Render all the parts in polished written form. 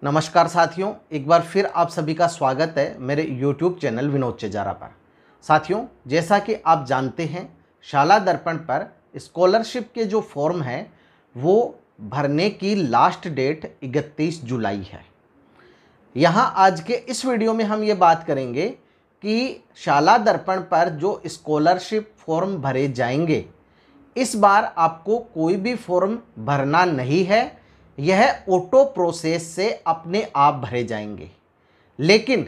नमस्कार साथियों, एक बार फिर आप सभी का स्वागत है मेरे YouTube चैनल विनोद चेजारा पर। साथियों, जैसा कि आप जानते हैं, शाला दर्पण पर स्कॉलरशिप के जो फॉर्म हैं वो भरने की लास्ट डेट 31 जुलाई है। यहाँ आज के इस वीडियो में हम ये बात करेंगे कि शाला दर्पण पर जो स्कॉलरशिप फॉर्म भरे जाएंगे, इस बार आपको कोई भी फॉर्म भरना नहीं है। यह ऑटो प्रोसेस से अपने आप भरे जाएंगे। लेकिन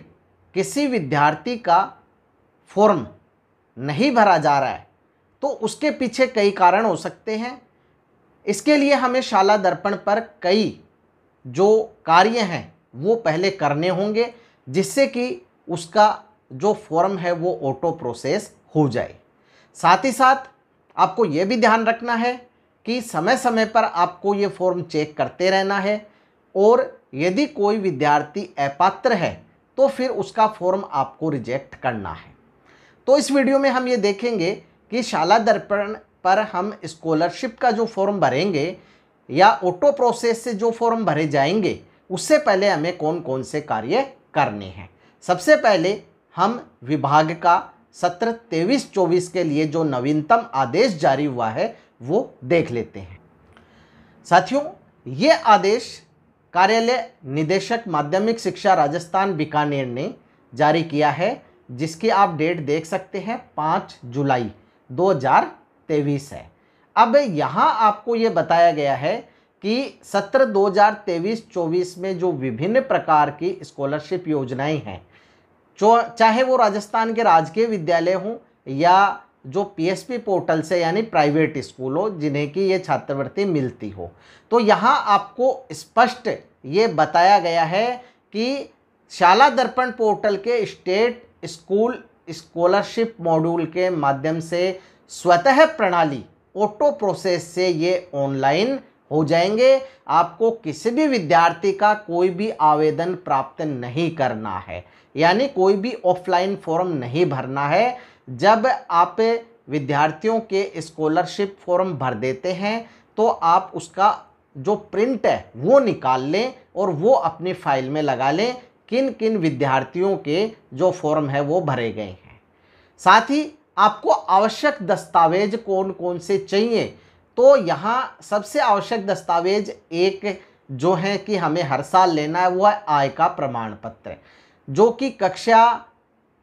किसी विद्यार्थी का फॉर्म नहीं भरा जा रहा है तो उसके पीछे कई कारण हो सकते हैं। इसके लिए हमें शाला दर्पण पर कई जो कार्य हैं वो पहले करने होंगे, जिससे कि उसका जो फॉर्म है वो ऑटो प्रोसेस हो जाए। साथ ही साथ आपको ये भी ध्यान रखना है कि समय समय पर आपको ये फॉर्म चेक करते रहना है, और यदि कोई विद्यार्थी अपात्र है तो फिर उसका फॉर्म आपको रिजेक्ट करना है। तो इस वीडियो में हम ये देखेंगे कि शाला दर्पण पर हम स्कॉलरशिप का जो फॉर्म भरेंगे या ऑटो प्रोसेस से जो फॉर्म भरे जाएंगे, उससे पहले हमें कौन कौन से कार्य करने हैं। सबसे पहले हम विभाग का सत्र 23-24 के लिए जो नवीनतम आदेश जारी हुआ है वो देख लेते हैं। साथियों, ये आदेश कार्यालय निदेशक माध्यमिक शिक्षा राजस्थान बीकानेर ने जारी किया है, जिसकी आप डेट देख सकते हैं 5 जुलाई 2023 है। अब यहाँ आपको ये बताया गया है कि सत्र 2023-24 में जो विभिन्न प्रकार की स्कॉलरशिप योजनाएं हैं, चाहे वो राजस्थान के राजकीय विद्यालय हों या जो पीएसपी पोर्टल से यानी प्राइवेट स्कूल हो जिन्हें की ये छात्रवृत्ति मिलती हो, तो यहाँ आपको स्पष्ट ये बताया गया है कि शाला दर्पण पोर्टल के स्टेट स्कूल स्कॉलरशिप मॉड्यूल के माध्यम से स्वतः प्रणाली ऑटो प्रोसेस से ये ऑनलाइन हो जाएंगे। आपको किसी भी विद्यार्थी का कोई भी आवेदन प्राप्त नहीं करना है, यानी कोई भी ऑफलाइन फॉर्म नहीं भरना है। जब आप विद्यार्थियों के स्कॉलरशिप फॉर्म भर देते हैं तो आप उसका जो प्रिंट है वो निकाल लें और वो अपनी फाइल में लगा लें किन किन विद्यार्थियों के जो फॉर्म है वो भरे गए हैं। साथ ही आपको आवश्यक दस्तावेज कौन कौन से चाहिए, तो यहाँ सबसे आवश्यक दस्तावेज एक जो है कि हमें हर साल लेना है, वो है आय का प्रमाण पत्र, जो कि कक्षा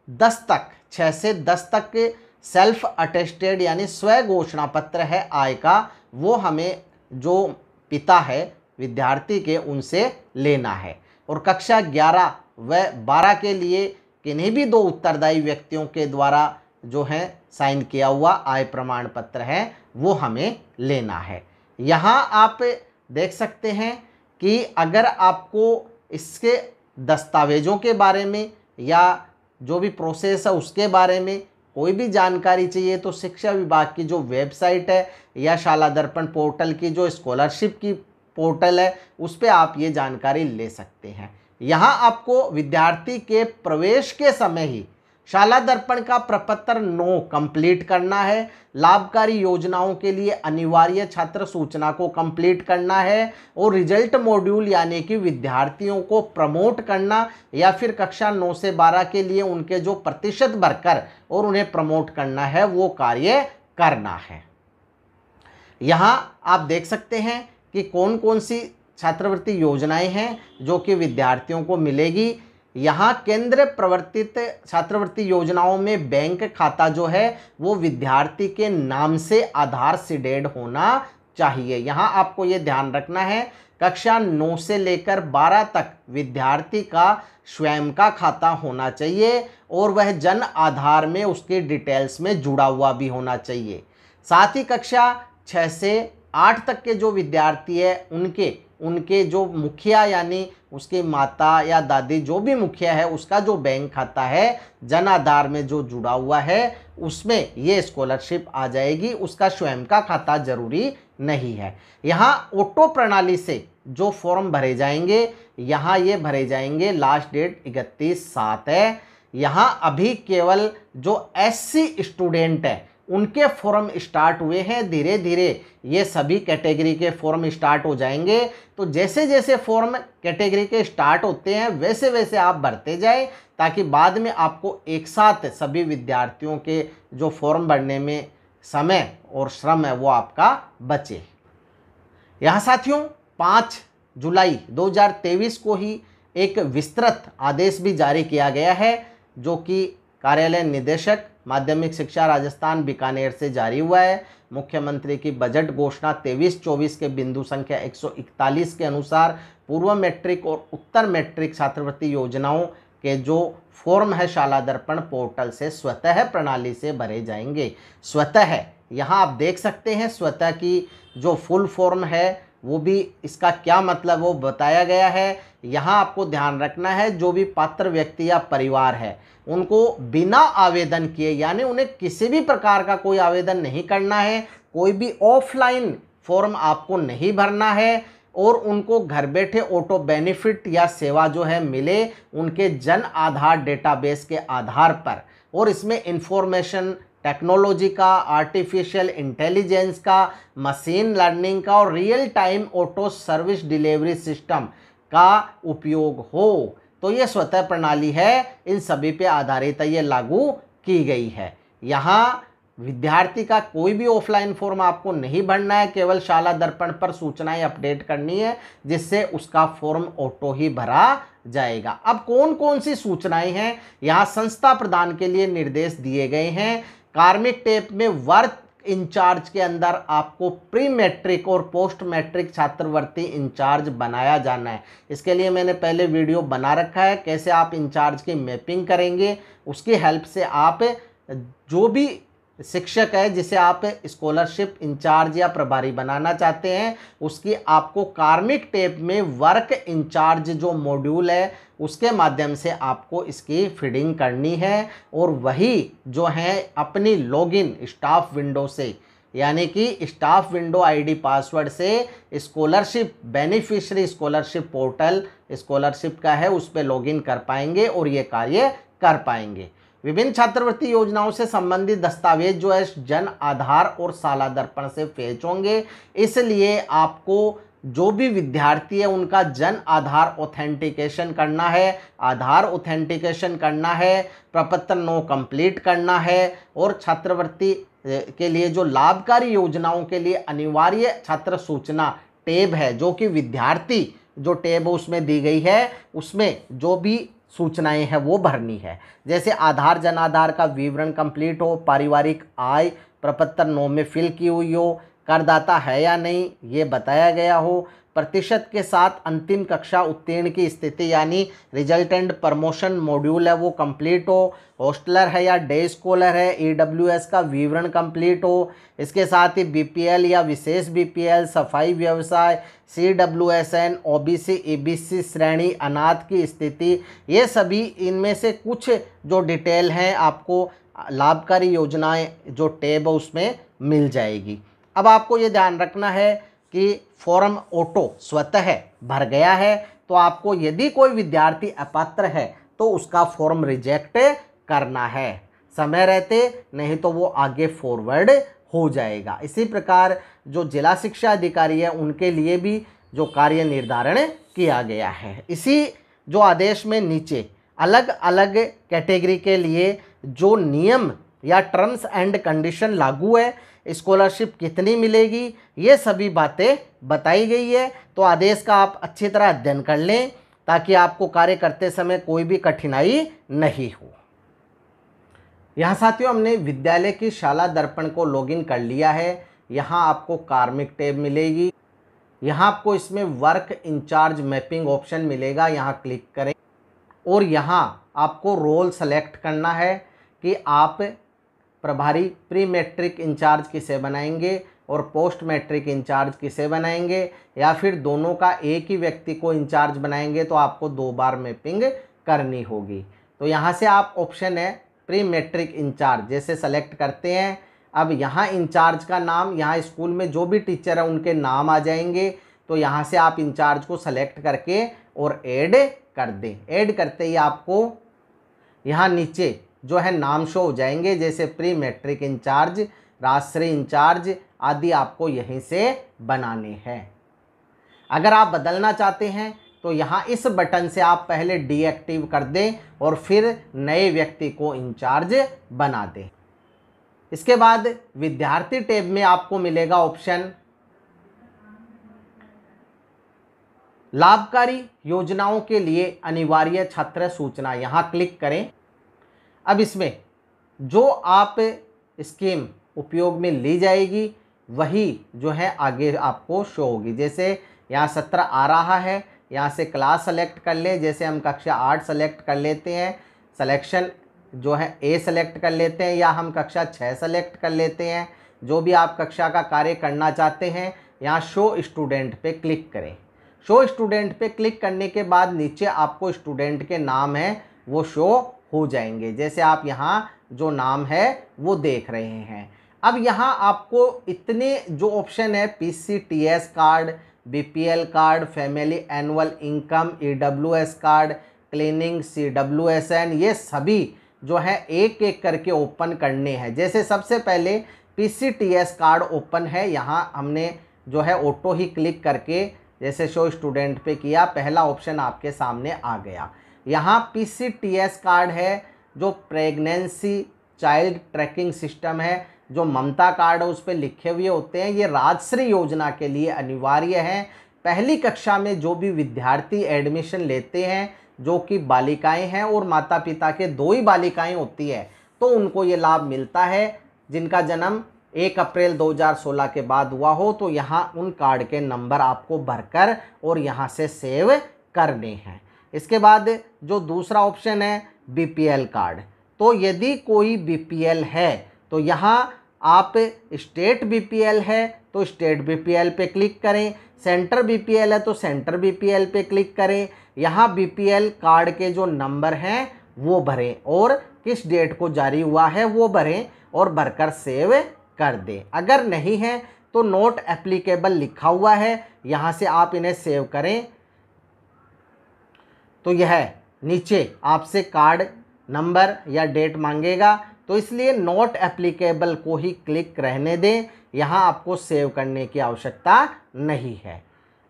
10 तक 6 से 10 तक के सेल्फ अटेस्टेड यानी स्व घोषणा पत्र है आय का, वो हमें जो पिता है विद्यार्थी के उनसे लेना है। और कक्षा 11 व 12 के लिए किन्हीं भी दो उत्तरदायी व्यक्तियों के द्वारा जो है साइन किया हुआ आय प्रमाण पत्र है वो हमें लेना है। यहाँ आप देख सकते हैं कि अगर आपको इसके दस्तावेज़ों के बारे में या जो भी प्रोसेस है उसके बारे में कोई भी जानकारी चाहिए तो शिक्षा विभाग की जो वेबसाइट है या शाला दर्पण पोर्टल की जो स्कॉलरशिप की पोर्टल है उस पर आप ये जानकारी ले सकते हैं। यहाँ आपको विद्यार्थी के प्रवेश के समय ही शाला दर्पण का प्रपत्र 9 कंप्लीट करना है, लाभकारी योजनाओं के लिए अनिवार्य छात्र सूचना को कंप्लीट करना है, और रिजल्ट मॉड्यूल यानी कि विद्यार्थियों को प्रमोट करना या फिर कक्षा 9 से 12 के लिए उनके जो प्रतिशत भरकर और उन्हें प्रमोट करना है वो कार्य करना है। यहाँ आप देख सकते हैं कि कौन कौन सी छात्रवृत्ति योजनाएं हैं जो कि विद्यार्थियों को मिलेगी। यहाँ केंद्र प्रवर्तित छात्रवृत्ति योजनाओं में बैंक खाता जो है वो विद्यार्थी के नाम से आधार सीडेड होना चाहिए। यहाँ आपको ये ध्यान रखना है, कक्षा 9 से लेकर 12 तक विद्यार्थी का स्वयं का खाता होना चाहिए और वह जन आधार में उसकी डिटेल्स में जुड़ा हुआ भी होना चाहिए। साथ ही कक्षा 6 से 8 तक के जो विद्यार्थी है उनके जो मुखिया यानी उसकी माता या दादी जो भी मुखिया है उसका जो बैंक खाता है जन आधार में जो जुड़ा हुआ है उसमें ये स्कॉलरशिप आ जाएगी, उसका स्वयं का खाता जरूरी नहीं है। यहाँ ऑटो प्रणाली से जो फॉर्म भरे जाएंगे, यहाँ ये भरे जाएंगे, लास्ट डेट 31/7 है। यहाँ अभी केवल जो SC स्टूडेंट है उनके फॉर्म स्टार्ट हुए हैं। धीरे धीरे ये सभी कैटेगरी के फॉर्म स्टार्ट हो जाएंगे। तो जैसे जैसे फॉर्म कैटेगरी के स्टार्ट होते हैं वैसे वैसे आप भरते जाएं, ताकि बाद में आपको एक साथ सभी विद्यार्थियों के जो फॉर्म भरने में समय और श्रम है वो आपका बचे। यहाँ साथियों 5 जुलाई 2023 को ही एक विस्तृत आदेश भी जारी किया गया है, जो कि कार्यालय निदेशक माध्यमिक शिक्षा राजस्थान बीकानेर से जारी हुआ है। मुख्यमंत्री की बजट घोषणा 23-24 के बिंदु संख्या 141 के अनुसार पूर्व मैट्रिक और उत्तर मैट्रिक छात्रवृत्ति योजनाओं के जो फॉर्म है शाला दर्पण पोर्टल से स्वतः प्रणाली से भरे जाएंगे। स्वतः, यहाँ आप देख सकते हैं स्वतः की जो फुल फॉर्म है वो भी इसका क्या मतलब वो बताया गया है। यहाँ आपको ध्यान रखना है जो भी पात्र व्यक्ति या परिवार है उनको बिना आवेदन किए, यानी उन्हें किसी भी प्रकार का कोई आवेदन नहीं करना है, कोई भी ऑफलाइन फॉर्म आपको नहीं भरना है, और उनको घर बैठे ऑटो बेनिफिट या सेवा जो है मिले उनके जन आधार डेटाबेस के आधार पर। और इसमें इंफॉर्मेशन टेक्नोलॉजी का, आर्टिफिशियल इंटेलिजेंस का, मशीन लर्निंग का और real time auto service delivery system का उपयोग हो। तो ये स्वतः प्रणाली है, इन सभी पे आधारित ये लागू की गई है। यहाँ विद्यार्थी का कोई भी ऑफलाइन फॉर्म आपको नहीं भरना है, केवल शाला दर्पण पर सूचनाएं अपडेट करनी है जिससे उसका फॉर्म ऑटो ही भरा जाएगा। अब कौन कौन सी सूचनाएं हैं, यहाँ संस्था प्रदान के लिए निर्देश दिए गए हैं। कार्मिक टेप में वर्क इंचार्ज के अंदर आपको प्री मैट्रिक और पोस्ट मैट्रिक छात्रवृत्ति इंचार्ज बनाया जाना है। इसके लिए मैंने पहले वीडियो बना रखा है, कैसे आप इंचार्ज की मैपिंग करेंगे। उसकी हेल्प से आप जो भी शिक्षक है जिसे आप स्कॉलरशिप इंचार्ज या प्रभारी बनाना चाहते हैं उसकी आपको कार्मिक टेप में वर्क इंचार्ज जो मॉड्यूल है उसके माध्यम से आपको इसकी फीडिंग करनी है। और वही जो है अपनी लॉगिन स्टाफ विंडो से, यानी कि स्टाफ विंडो आईडी पासवर्ड से scholarship beneficiary scholarship portal scholarship का है उस पर लॉगिन कर पाएंगे और ये कार्य कर पाएंगे। विभिन्न छात्रवृत्ति योजनाओं से संबंधित दस्तावेज जो है जन आधार और शाला दर्पण से फेच होंगे, इसलिए आपको जो भी विद्यार्थी है उनका जन आधार ऑथेंटिकेशन करना है, आधार ऑथेंटिकेशन करना है, प्रपत्र 9 कंप्लीट करना है। और छात्रवृत्ति के लिए जो लाभकारी योजनाओं के लिए अनिवार्य छात्र सूचना टैब है, जो कि विद्यार्थी जो टैब उसमें दी गई है उसमें जो भी सूचनाएं हैं वो भरनी है। जैसे आधार जन आधार का विवरण कंप्लीट हो, पारिवारिक आय प्रपत्र 9 में फिल की हुई हो, करदाता है या नहीं ये बताया गया हो, प्रतिशत के साथ अंतिम कक्षा उत्तीर्ण की स्थिति यानी रिजल्टेंट प्रमोशन मॉड्यूल है वो कंप्लीट हो, हॉस्टलर है या डे स्कॉलर है ईडब्ल्यूएस का विवरण कंप्लीट हो। इसके साथ ही बीपीएल या विशेष बीपीएल, सफाई व्यवसाय, सीडब्ल्यूएसएन, ओबीसी ईबीसी श्रेणी, अनाथ की स्थिति, ये सभी इनमें से कुछ जो डिटेल हैं आपको लाभकारी योजनाएं जो टैब है उसमें मिल जाएगी। अब आपको ये ध्यान रखना है कि फॉर्म ऑटो स्वतः भर गया है, तो आपको यदि कोई विद्यार्थी अपात्र है तो उसका फॉर्म रिजेक्ट करना है समय रहते, नहीं तो वो आगे फॉरवर्ड हो जाएगा। इसी प्रकार जो जिला शिक्षा अधिकारी है उनके लिए भी जो कार्य निर्धारण किया गया है। इसी जो आदेश में नीचे अलग अलग कैटेगरी के लिए जो नियम या टर्म्स एंड कंडीशन लागू है, स्कॉलरशिप कितनी मिलेगी, ये सभी बातें बताई गई है। तो आदेश का आप अच्छी तरह अध्ययन कर लें ताकि आपको कार्य करते समय कोई भी कठिनाई नहीं हो। यहाँ साथियों हमने विद्यालय की शाला दर्पण को लॉगिन कर लिया है। यहाँ आपको कार्मिक टैब मिलेगी, यहाँ आपको इसमें वर्क इंचार्ज मैपिंग ऑप्शन मिलेगा, यहाँ क्लिक करें और यहाँ आपको रोल सेलेक्ट करना है कि आप प्रभारी प्री मैट्रिक इंचार्ज किसे बनाएंगे और पोस्ट मैट्रिक इंचार्ज किसे बनाएंगे, या फिर दोनों का एक ही व्यक्ति को इंचार्ज बनाएंगे तो आपको 2 बार मैपिंग करनी होगी। तो यहाँ से आप ऑप्शन है प्री मैट्रिक इंचार्ज जैसे सेलेक्ट करते हैं। अब यहाँ इंचार्ज का नाम, यहाँ स्कूल में जो भी टीचर है उनके नाम आ जाएंगे, तो यहाँ से आप इंचार्ज को सेलेक्ट करके और ऐड कर दें। ऐड करते ही आपको यहाँ नीचे जो है नाम शो हो जाएंगे, जैसे pre matric in charge, Rajshri in charge आदि आपको यहीं से बनाने हैं। अगर आप बदलना चाहते हैं तो यहाँ इस बटन से आप पहले डीएक्टिव कर दें और फिर नए व्यक्ति को इंचार्ज बना दें। इसके बाद विद्यार्थी टैब में आपको मिलेगा ऑप्शन लाभकारी योजनाओं के लिए अनिवार्य छात्र सूचना, यहाँ क्लिक करें। अब इसमें जो आप स्कीम उपयोग में ली जाएगी वही जो है आगे आपको शो होगी। जैसे यहाँ सत्र आ रहा है, यहाँ से क्लास सेलेक्ट कर ले, जैसे हम कक्षा 8 सेलेक्ट कर लेते हैं, सिलेक्शन जो है ए सेलेक्ट कर लेते हैं, या हम कक्षा 6 सेलेक्ट कर लेते हैं। जो भी आप कक्षा का कार्य करना चाहते हैं, यहाँ शो स्टूडेंट पे क्लिक करें। शो स्टूडेंट पे क्लिक करने के बाद नीचे आपको स्टूडेंट के नाम है वो शो हो जाएंगे, जैसे आप यहाँ जो नाम है वो देख रहे हैं। अब यहाँ आपको इतने जो ऑप्शन है PCTS card, BPL card, family annual income, EWS card, cleaning, CWSN, ये सभी जो है एक एक करके ओपन करने हैं। जैसे सबसे पहले PCTS कार्ड ओपन है, यहाँ हमने जो है ऑटो ही क्लिक करके जैसे शो स्टूडेंट पे किया, पहला ऑप्शन आपके सामने आ गया। यहाँ PCTS कार्ड है जो प्रेगनेंसी चाइल्ड ट्रैकिंग सिस्टम है, जो ममता कार्ड है उस पर लिखे हुए होते हैं। ये राजश्री योजना के लिए अनिवार्य है। पहली कक्षा में जो भी विद्यार्थी एडमिशन लेते हैं जो कि बालिकाएं हैं और माता पिता के 2 ही बालिकाएं होती है, तो उनको ये लाभ मिलता है। जिनका जन्म 1 अप्रैल 2016 के बाद हुआ हो, तो यहाँ उन कार्ड के नंबर आपको भरकर और यहाँ से सेव करने हैं। इसके बाद जो दूसरा ऑप्शन है BPL कार्ड, तो यदि कोई BPL है तो यहाँ आप स्टेट BPL है तो स्टेट BPL पे क्लिक करें, सेंटर BPL है तो सेंटर BPL पे क्लिक करें। यहाँ BPL कार्ड के जो नंबर हैं वो भरें और किस डेट को जारी हुआ है वो भरें और भरकर सेव कर दें। अगर नहीं है तो नोट एप्लीकेबल लिखा हुआ है, यहाँ से आप इन्हें सेव करें। तो यह नीचे आपसे कार्ड नंबर या डेट मांगेगा, तो इसलिए नोट एप्लीकेबल को ही क्लिक रहने दें, यहाँ आपको सेव करने की आवश्यकता नहीं है।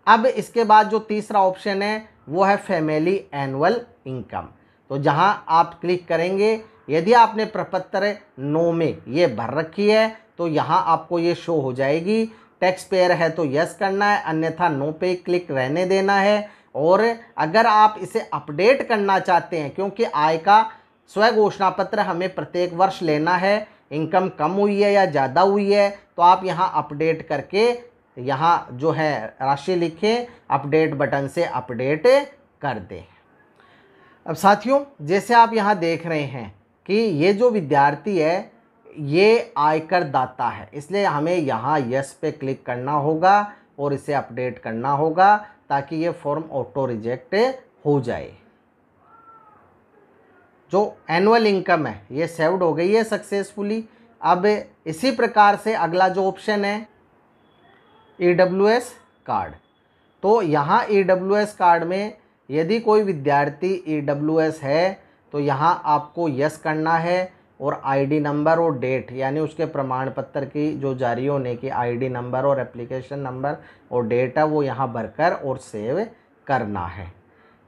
अब इसके बाद जो तीसरा ऑप्शन है वो है फैमिली एनुअल इनकम, तो जहाँ आप क्लिक करेंगे, यदि आपने प्रपत्र 9 में ये भर रखी है तो यहाँ आपको ये शो हो जाएगी। टैक्स पेयर है तो यस करना है, अन्यथा नो पे क्लिक रहने देना है। और अगर आप इसे अपडेट करना चाहते हैं, क्योंकि आय का स्व घोषणा पत्र हमें प्रत्येक वर्ष लेना है, इनकम कम हुई है या ज़्यादा हुई है, तो आप यहाँ अपडेट करके यहाँ जो है राशि लिखें, अपडेट बटन से अपडेट कर दें। अब साथियों, जैसे आप यहाँ देख रहे हैं कि ये जो विद्यार्थी है ये आयकर दाता है, इसलिए हमें यहाँ यस पे क्लिक करना होगा और इसे अपडेट करना होगा ताकि ये फॉर्म ऑटो रिजेक्ट हो जाए। जो एनुअल इनकम है ये सेव्ड हो गई है सक्सेसफुली। अब इसी प्रकार से अगला जो ऑप्शन है EWS कार्ड, तो यहाँ EWS कार्ड में यदि कोई विद्यार्थी EWS है तो यहाँ आपको यस करना है और आईडी नंबर और डेट, यानी उसके प्रमाण पत्र की जो जारी होने की आईडी नंबर और एप्लीकेशन नंबर और डेट है वो यहाँ भरकर और सेव करना है।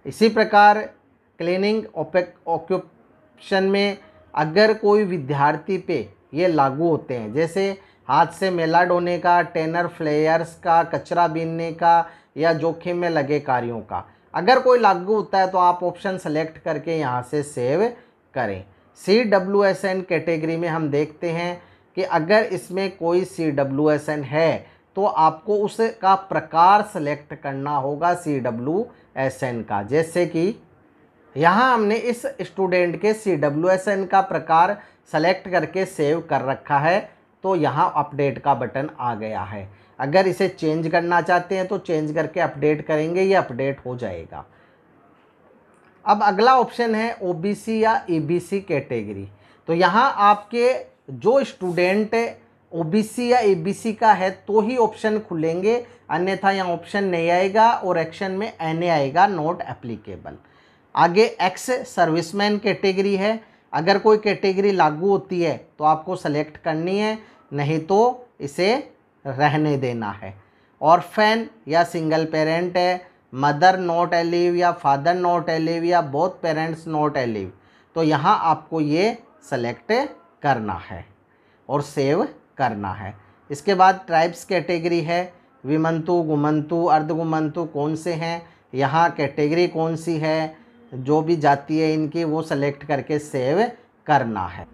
इसी प्रकार क्लीनिंग ऑक्यूपेशन में अगर कोई विद्यार्थी पे ये लागू होते हैं, जैसे हाथ से मेला ढोने का, टेनर फ्लेयर्स का, कचरा बीनने का या जोखिम में लगे कार्यों का, अगर कोई लागू होता है तो आप ऑप्शन सेलेक्ट करके यहाँ से सेव करें। CWSN कैटेगरी में हम देखते हैं कि अगर इसमें कोई CWSN है तो आपको उसका प्रकार सेलेक्ट करना होगा CWSN का। जैसे कि यहाँ हमने इस स्टूडेंट के CWSN का प्रकार सेलेक्ट करके सेव कर रखा है, तो यहाँ अपडेट का बटन आ गया है। अगर इसे चेंज करना चाहते हैं तो चेंज करके अपडेट करेंगे, ये अपडेट हो जाएगा। अब अगला ऑप्शन है OBC या EBC कैटेगरी, तो यहाँ आपके जो स्टूडेंट OBC या EBC का है तो ही ऑप्शन खुलेंगे, अन्यथा यहाँ ऑप्शन नहीं आएगा और एक्शन में NA आएगा, नॉट एप्लीकेबल। आगे एक्स सर्विसमैन कैटेगरी है, अगर कोई कैटेगरी लागू होती है तो आपको सेलेक्ट करनी है, नहीं तो इसे रहने देना है। ऑर्फेन या सिंगल पेरेंट है, मदर नॉट एलिव या फादर नॉट एलिव या बोथ पेरेंट्स नॉट एलिव, तो यहाँ आपको ये सेलेक्ट करना है और सेव करना है। इसके बाद ट्राइब्स कैटेगरी है, विमंतु, गुमंतु, अर्धगुमंतु कौन से हैं, यहाँ कैटेगरी कौन सी है, जो भी जाति है इनकी वो सेलेक्ट करके सेव करना है।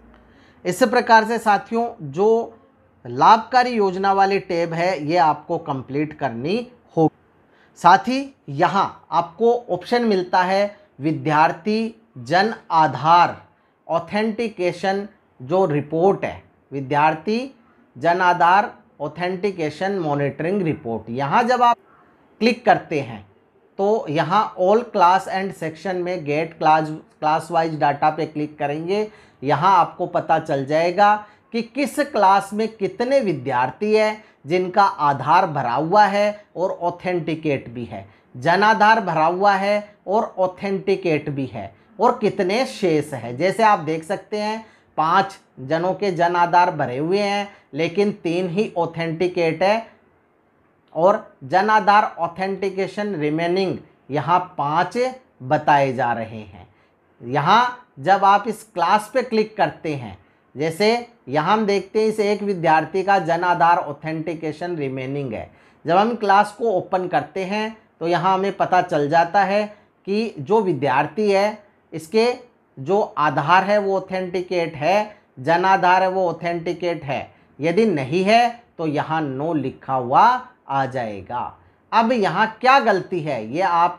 इस प्रकार से साथियों जो लाभकारी योजना वाली टैब है ये आपको कंप्लीट करनी होगी। साथ ही यहाँ आपको ऑप्शन मिलता है विद्यार्थी जन आधार ऑथेंटिकेशन जो रिपोर्ट है, विद्यार्थी Jan Aadhaar authentication monitoring report. यहाँ जब आप क्लिक करते हैं तो यहाँ ऑल क्लास एंड सेक्शन में गेट क्लास वाइज डाटा पे क्लिक करेंगे। यहाँ आपको पता चल जाएगा कि किस क्लास में कितने विद्यार्थी हैं जिनका आधार भरा हुआ है और ऑथेंटिकेट भी है, जन आधार भरा हुआ है और ऑथेंटिकेट भी है, और कितने शेष है। जैसे आप देख सकते हैं 5 जनों के जन आधार भरे हुए हैं लेकिन 3 ही ऑथेंटिकेट है, और जन आधार ऑथेंटिकेशन रिमेनिंग यहाँ 5 बताए जा रहे हैं। यहाँ जब आप इस क्लास पे क्लिक करते हैं, जैसे यहाँ हम देखते हैं इस एक विद्यार्थी का जन आधार ऑथेंटिकेशन रिमेनिंग है। जब हम क्लास को ओपन करते हैं तो यहाँ हमें पता चल जाता है कि जो विद्यार्थी है इसके जो आधार है वो ऑथेंटिकेट है, जन आधार है वो ऑथेंटिकेट है। यदि नहीं है तो यहाँ नो लिखा हुआ आ जाएगा। अब यहाँ क्या गलती है ये आप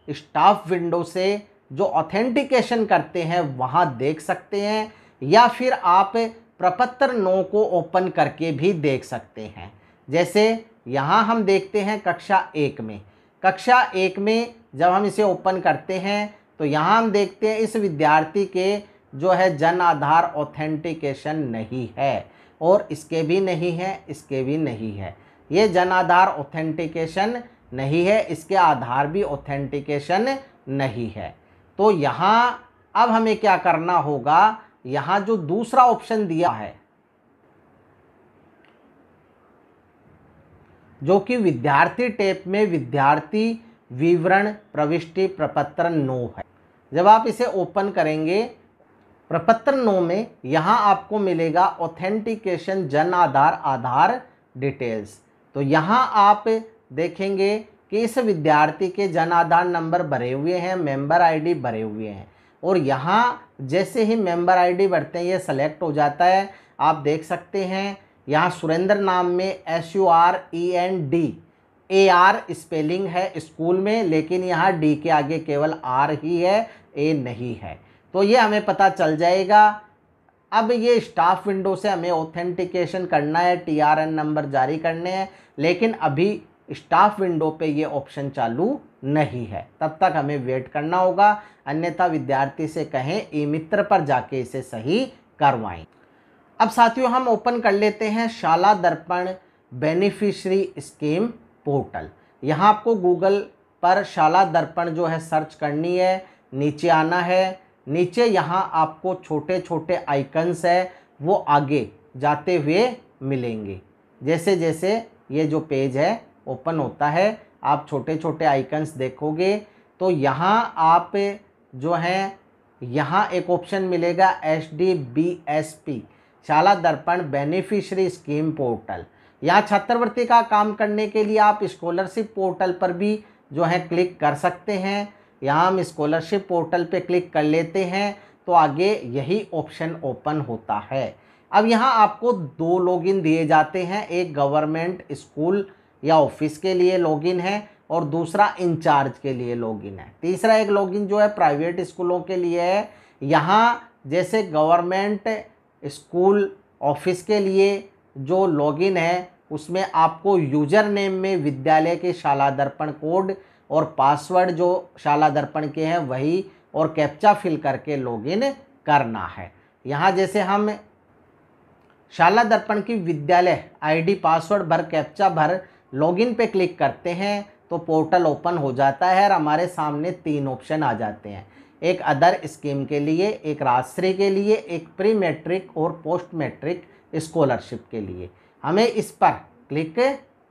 स्टाफ विंडो से जो ऑथेंटिकेशन करते हैं वहाँ देख सकते हैं, या फिर आप प्रपत्र 9 को ओपन करके भी देख सकते हैं। जैसे यहाँ हम देखते हैं कक्षा 1 में, कक्षा 1 में जब हम इसे ओपन करते हैं तो यहाँ हम देखते हैं इस विद्यार्थी के जो है जन आधार ऑथेंटिकेशन नहीं है, और इसके भी नहीं है, इसके भी नहीं है। ये जन आधार ऑथेंटिकेशन नहीं है, इसके आधार भी ऑथेंटिकेशन नहीं है। तो यहाँ अब हमें क्या करना होगा, यहाँ जो दूसरा ऑप्शन दिया है जो कि विद्यार्थी टैब में विद्यार्थी विवरण प्रविष्टि प्रपत्र 9 है। जब आप इसे ओपन करेंगे प्रपत्र 9 में यहाँ आपको मिलेगा ऑथेंटिकेशन जन आधार आधार डिटेल्स। तो यहाँ आप देखेंगे कि इस विद्यार्थी के जन आधार नंबर भरे हुए हैं, मेंबर आईडी भरे हुए हैं, और यहाँ जैसे ही मेंबर आईडी भरते हैं ये सेलेक्ट हो जाता है। आप देख सकते हैं यहाँ सुरेंद्र नाम में SUREND स्पेलिंग है स्कूल में, लेकिन यहाँ डी के आगे केवल R ही है, A नहीं है। तो ये हमें पता चल जाएगा। अब ये स्टाफ विंडो से हमें ऑथेंटिकेशन करना है, TRN नंबर जारी करने हैं, लेकिन अभी स्टाफ विंडो पे ये ऑप्शन चालू नहीं है। तब तक हमें वेट करना होगा, अन्यथा विद्यार्थी से कहें ई मित्र पर जाके इसे सही करवाएं। अब साथियों हम ओपन कर लेते हैं शाला दर्पण बेनिफिशियरी स्कीम पोर्टल। यहाँ आपको गूगल पर शाला दर्पण जो है सर्च करनी है, नीचे आना है। नीचे यहाँ आपको छोटे छोटे आइकन्स है वो आगे जाते हुए मिलेंगे। जैसे जैसे ये जो पेज है ओपन होता है आप छोटे छोटे आइकन्स देखोगे तो यहाँ आप जो हैं यहाँ एक ऑप्शन मिलेगा HDBSP शाला दर्पण बेनिफिशियरी स्कीम पोर्टल। यहाँ छात्रवृत्ति का काम करने के लिए आप स्कॉलरशिप पोर्टल पर भी जो है क्लिक कर सकते हैं। यहाँ हम स्कॉलरशिप पोर्टल पे क्लिक कर लेते हैं तो आगे यही ऑप्शन ओपन होता है। अब यहाँ आपको 2 लॉगिन दिए जाते हैं, एक गवर्नमेंट स्कूल या ऑफिस के लिए लॉगिन है और दूसरा इंचार्ज के लिए लॉगिन है। तीसरा एक लॉगिन जो है प्राइवेट स्कूलों के लिए है। यहाँ जैसे गवर्नमेंट स्कूल ऑफिस के लिए जो लॉगिन है उसमें आपको यूजर नेम में विद्यालय के शाला दर्पण कोड और पासवर्ड जो शाला दर्पण के हैं वही और कैप्चा फिल करके लॉगिन करना है। यहाँ जैसे हम शाला दर्पण की विद्यालय आईडी पासवर्ड भर कैप्चा भर लॉगिन पे क्लिक करते हैं तो पोर्टल ओपन हो जाता है और हमारे सामने 3 ऑप्शन आ जाते हैं। एक अदर स्कीम के लिए, एक राजश्री के लिए, एक प्री मैट्रिक और पोस्ट मैट्रिक स्कॉलरशिप के लिए। हमें इस पर क्लिक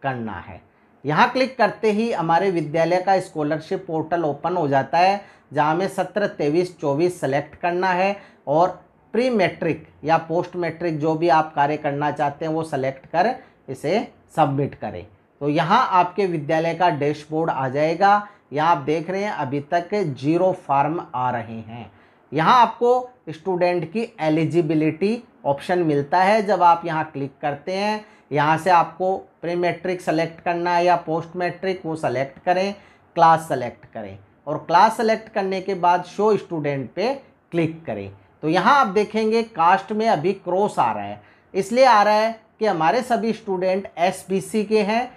करना है। यहाँ क्लिक करते ही हमारे विद्यालय का स्कॉलरशिप पोर्टल ओपन हो जाता है, जहाँ हमें सत्र 23-24 सेलेक्ट करना है और प्री मैट्रिक या पोस्ट मैट्रिक जो भी आप कार्य करना चाहते हैं वो सेलेक्ट कर इसे सबमिट करें। तो यहाँ आपके विद्यालय का डैशबोर्ड आ जाएगा। यहाँ आप देख रहे हैं अभी तक 0 फॉर्म आ रहे हैं। यहाँ आपको स्टूडेंट की एलिजिबिलिटी ऑप्शन मिलता है। जब आप यहाँ क्लिक करते हैं, यहाँ से आपको प्री मैट्रिक सेलेक्ट करना है या पोस्ट मैट्रिक, वो सेलेक्ट करें, क्लास सेलेक्ट करें और क्लास सेलेक्ट करने के बाद शो स्टूडेंट पे क्लिक करें। तो यहाँ आप देखेंगे कास्ट में अभी क्रॉस आ रहा है। इसलिए आ रहा है कि हमारे सभी स्टूडेंट SBC के हैं,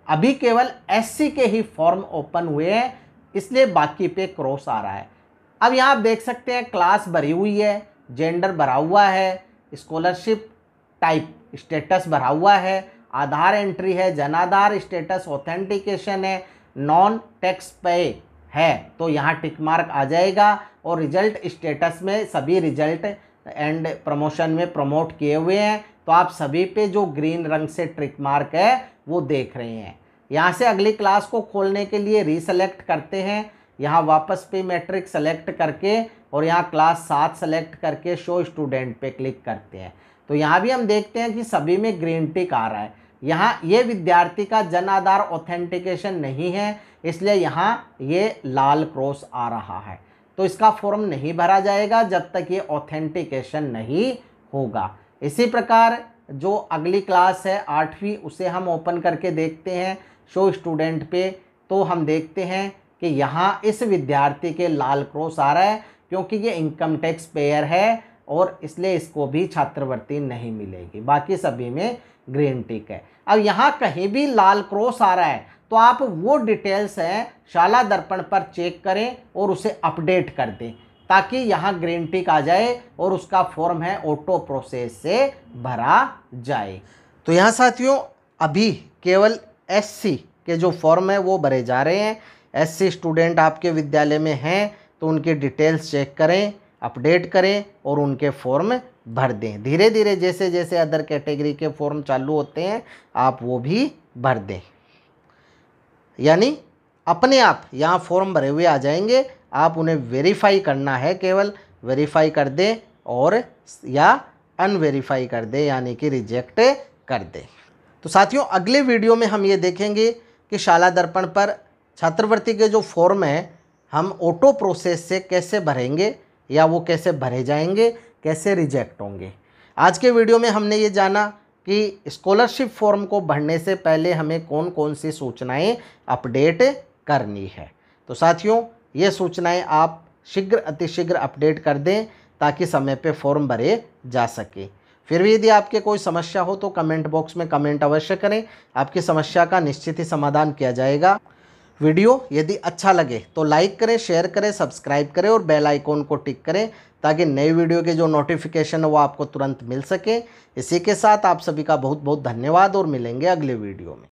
अभी केवल SC के ही फॉर्म ओपन हुए हैं, इसलिए बाकी पे क्रॉस आ रहा है। अब यहाँ आप देख सकते हैं क्लास भरी हुई है, जेंडर भरा हुआ है, स्कॉलरशिप टाइप स्टेटस भरा हुआ है, आधार एंट्री है, जनाधार स्टेटस ऑथेंटिकेशन है, नॉन टैक्स पे है तो यहाँ टिक मार्क आ जाएगा और रिजल्ट स्टेटस में सभी रिजल्ट एंड प्रमोशन में प्रमोट किए हुए हैं। तो आप सभी पे जो ग्रीन रंग से टिक मार्क है वो देख रहे हैं। यहाँ से अगली क्लास को खोलने के लिए रीसेलेक्ट करते हैं, यहाँ वापस पे मैट्रिक सेलेक्ट करके और यहाँ क्लास 7 सेलेक्ट करके शो स्टूडेंट पे क्लिक करते हैं। तो यहाँ भी हम देखते हैं कि सभी में ग्रीन टिक आ रहा है। यहाँ ये विद्यार्थी का जन आधार ऑथेंटिकेशन नहीं है, इसलिए यहाँ ये लाल क्रॉस आ रहा है। तो इसका फॉर्म नहीं भरा जाएगा जब तक ये ऑथेंटिकेशन नहीं होगा। इसी प्रकार जो अगली क्लास है 8वीं, उसे हम ओपन करके देखते हैं शो स्टूडेंट पे। तो हम देखते हैं कि यहाँ इस विद्यार्थी के लाल क्रॉस आ रहा है क्योंकि ये इनकम टैक्स पेयर है और इसलिए इसको भी छात्रवृत्ति नहीं मिलेगी। बाकी सभी में ग्रीन टिक है। अब यहाँ कहीं भी लाल क्रॉस आ रहा है तो आप वो डिटेल्स हैं शाला दर्पण पर चेक करें और उसे अपडेट कर दें ताकि यहाँ ग्रीन टिक आ जाए और उसका फॉर्म है ऑटो प्रोसेस से भरा जाए। तो यहाँ साथियों अभी केवल SC के जो फॉर्म है वो भरे जा रहे हैं। SC स्टूडेंट आपके विद्यालय में हैं तो उनकी डिटेल्स चेक करें, अपडेट करें और उनके फॉर्म भर दें। धीरे धीरे जैसे जैसे अदर कैटेगरी के फॉर्म चालू होते हैं आप वो भी भर दें, यानी अपने आप यहाँ फॉर्म भरे हुए आ जाएंगे। आप उन्हें वेरीफाई करना है, केवल वेरीफाई कर दें और या अनवेरीफाई कर दें, यानी कि रिजेक्ट कर दें। तो साथियों अगले वीडियो में हम ये देखेंगे कि शाला दर्पण पर छात्रवृत्ति के जो फॉर्म हैं हम ऑटो प्रोसेस से कैसे भरेंगे या वो कैसे भरे जाएंगे, कैसे रिजेक्ट होंगे। आज के वीडियो में हमने ये जाना कि स्कॉलरशिप फॉर्म को भरने से पहले हमें कौन कौन सी सूचनाएं अपडेट करनी है। तो साथियों ये सूचनाएं आप शीघ्र अतिशीघ्र अपडेट कर दें ताकि समय पे फॉर्म भरे जा सके। फिर भी यदि आपके कोई समस्या हो तो कमेंट बॉक्स में कमेंट अवश्य करें, आपकी समस्या का निश्चित ही समाधान किया जाएगा। वीडियो यदि अच्छा लगे तो लाइक करें, शेयर करें, सब्सक्राइब करें और बेल आइकॉन को टिक करें ताकि नई वीडियो के जो नोटिफिकेशन है वो आपको तुरंत मिल सके। इसी के साथ आप सभी का बहुत बहुत धन्यवाद और मिलेंगे अगले वीडियो में।